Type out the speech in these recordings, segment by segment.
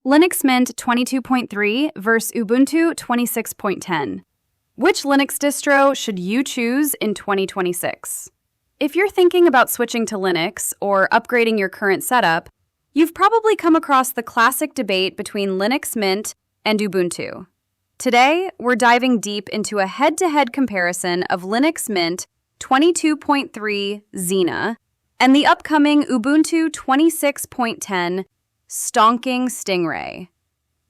Linux Mint 22.3 versus Ubuntu 26.10. Which Linux distro should you choose in 2026? If you're thinking about switching to Linux or upgrading your current setup, you've probably come across the classic debate between Linux Mint and Ubuntu. Today, we're diving deep into a head-to-head comparison of Linux Mint 22.3 Zena and the upcoming Ubuntu 26.10 Stonking Stingray.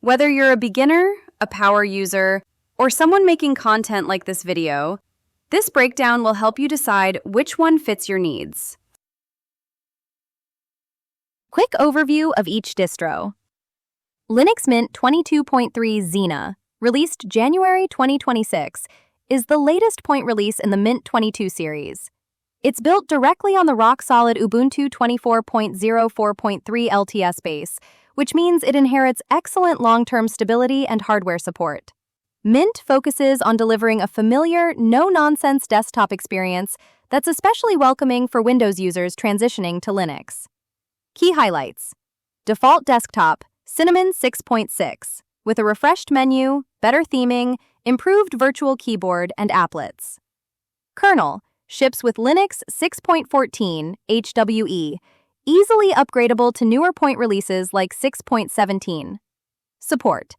Whether you're a beginner, a power user, or someone making content like this video, this breakdown will help you decide which one fits your needs. Quick overview of each distro. Linux Mint 22.3 Zena, released January 2026, is the latest point release in the Mint 22 series. It's built directly on the rock-solid Ubuntu 24.04.3 LTS base, which means it inherits excellent long-term stability and hardware support. Mint focuses on delivering a familiar, no-nonsense desktop experience that's especially welcoming for Windows users transitioning to Linux. Key highlights: default desktop, Cinnamon 6.6, with a refreshed menu, better theming, improved virtual keyboard, and applets. Kernel ships with Linux 6.14 HWE, easily upgradable to newer point releases like 6.17. Support: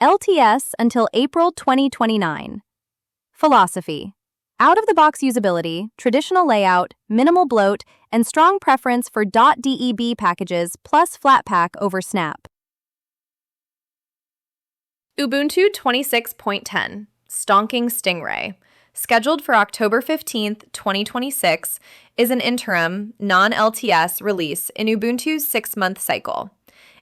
LTS until April 2029. Philosophy: out-of-the-box usability, traditional layout, minimal bloat, and strong preference for .deb packages plus Flatpak over Snap. Ubuntu 26.10 Stonking Stingray, scheduled for October 15th, 2026, is an interim, non-LTS release in Ubuntu's 6-month cycle.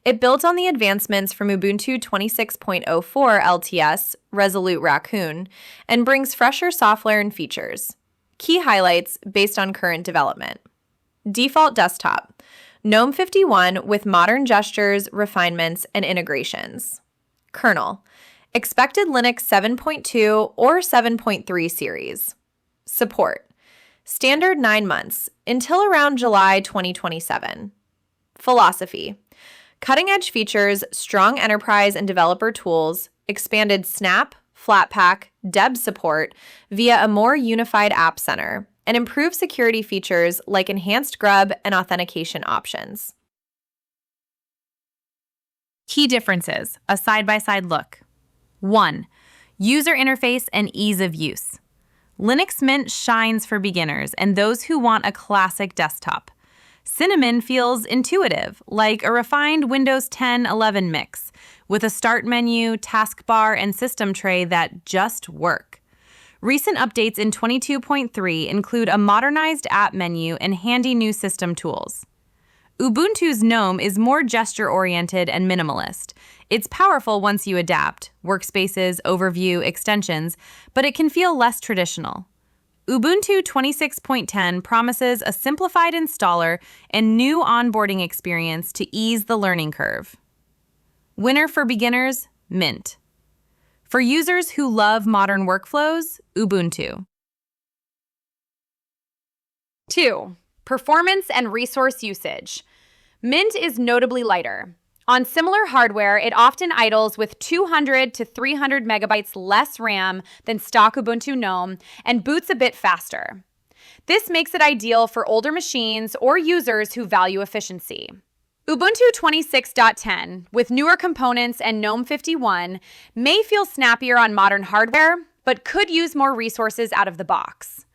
It builds on the advancements from Ubuntu 26.04 LTS, Resolute Raccoon, and brings fresher software and features. Key highlights based on current development. Default desktop, GNOME 51 with modern gestures, refinements, and integrations. Kernel, expected Linux 7.2 or 7.3 series. Support, standard 9 months, until around July 2027. Philosophy, cutting-edge features, strong enterprise and developer tools, expanded Snap, Flatpak, Deb support via a more unified app center, and improved security features like enhanced grub and authentication options. Key differences, a side-by-side look. 1. User interface and ease of use. Linux Mint shines for beginners and those who want a classic desktop. Cinnamon feels intuitive, like a refined Windows 10-11 mix, with a start menu, taskbar, and system tray that just work. Recent updates in 22.3 include a modernized app menu and handy new system tools. Ubuntu's GNOME is more gesture-oriented and minimalist. It's powerful once you adapt, workspaces, overview, extensions, but it can feel less traditional. Ubuntu 26.10 promises a simplified installer and new onboarding experience to ease the learning curve. Winner for beginners, Mint. For users who love modern workflows, Ubuntu. 2. Performance and resource usage. Mint is notably lighter. On similar hardware, it often idles with 200 to 300 megabytes less RAM than stock Ubuntu GNOME and boots a bit faster. This makes it ideal for older machines or users who value efficiency. Ubuntu 26.10, with newer components and GNOME 51, may feel snappier on modern hardware, but could use more resources out of the box.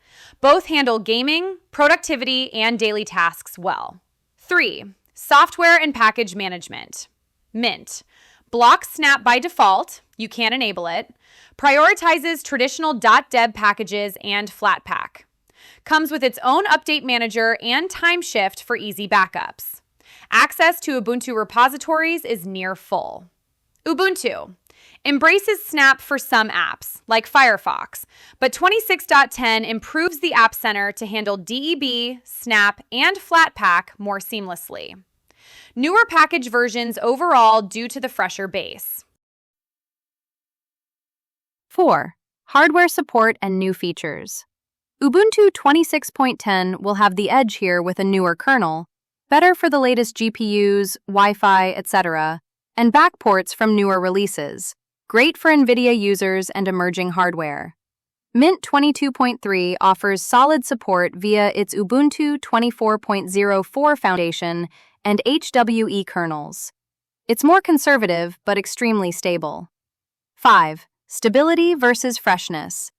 Both handle gaming, productivity, and daily tasks well. 3. Software and package management. Mint blocks Snap by default, you can't enable it, prioritizes traditional .deb packages and Flatpak. Comes with its own update manager and time shift for easy backups. Access to Ubuntu repositories is near full. Ubuntu embraces Snap for some apps, like Firefox, but 26.10 improves the App Center to handle DEB, Snap, and Flatpak more seamlessly. Newer package versions overall due to the fresher base. 4. Hardware support and new features. Ubuntu 26.10 will have the edge here with a newer kernel, better for the latest GPUs, Wi-Fi, etc., and backports from newer releases. Great for NVIDIA users and emerging hardware. Mint 22.3 offers solid support via its Ubuntu 24.04 foundation and HWE kernels. It's more conservative but extremely stable. 5. Stability versus freshness.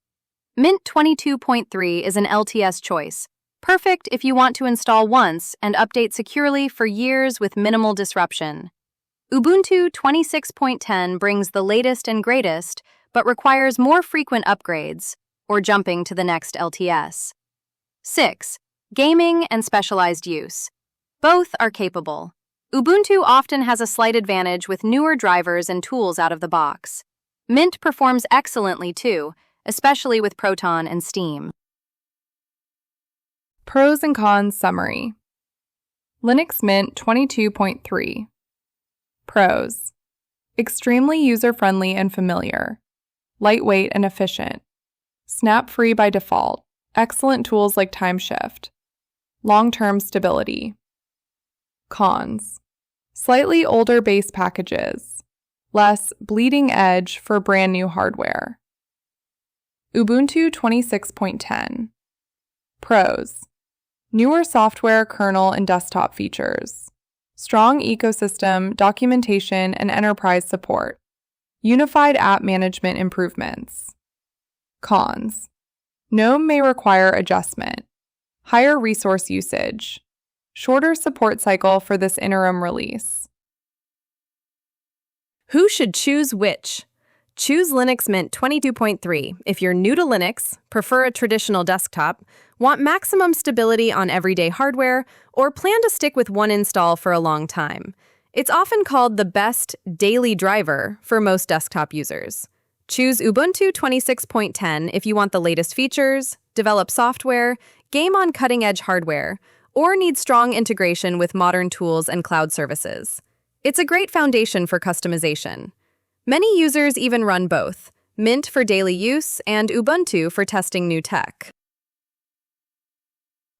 Mint 22.3 is an LTS choice, perfect if you want to install once and update securely for years with minimal disruption. Ubuntu 26.10 brings the latest and greatest, but requires more frequent upgrades, or jumping to the next LTS. 6. Gaming and specialized use. Both are capable. Ubuntu often has a slight advantage with newer drivers and tools out of the box. Mint performs excellently too, especially with Proton and Steam. Pros and cons summary. Linux Mint 22.3. Pros. Extremely user-friendly and familiar. Lightweight and efficient. Snap-free by default. Excellent tools like time shift. Long-term stability. Cons. Slightly older base packages. Less bleeding edge for brand new hardware. Ubuntu 26.10. Pros. Newer software, kernel, and desktop features. Strong ecosystem, documentation, and enterprise support. Unified app management improvements. Cons. GNOME may require adjustment. Higher resource usage. Shorter support cycle for this interim release. Who should choose which? Choose Linux Mint 22.3 if you're new to Linux, prefer a traditional desktop, want maximum stability on everyday hardware, or plan to stick with one install for a long time. It's often called the best daily driver for most desktop users. Choose Ubuntu 26.10 if you want the latest features, develop software, game on cutting-edge hardware, or need strong integration with modern tools and cloud services. It's a great foundation for customization. Many users even run both, Mint for daily use and Ubuntu for testing new tech.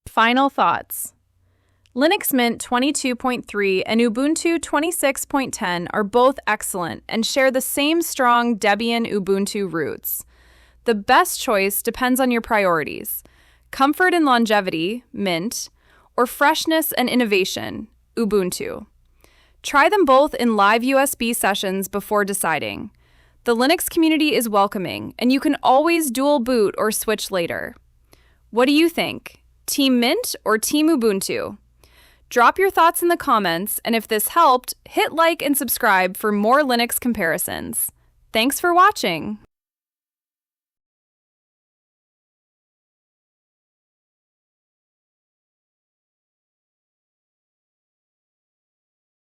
Final thoughts. Linux Mint 22.3 and Ubuntu 26.10 are both excellent and share the same strong Debian Ubuntu roots. The best choice depends on your priorities: comfort and longevity, Mint, or freshness and innovation, Ubuntu. Try them both in live USB sessions before deciding. The Linux community is welcoming, and you can always dual boot or switch later. What do you think? Team Mint or Team Ubuntu? Drop your thoughts in the comments, and if this helped, hit like and subscribe for more Linux comparisons. Thanks for watching.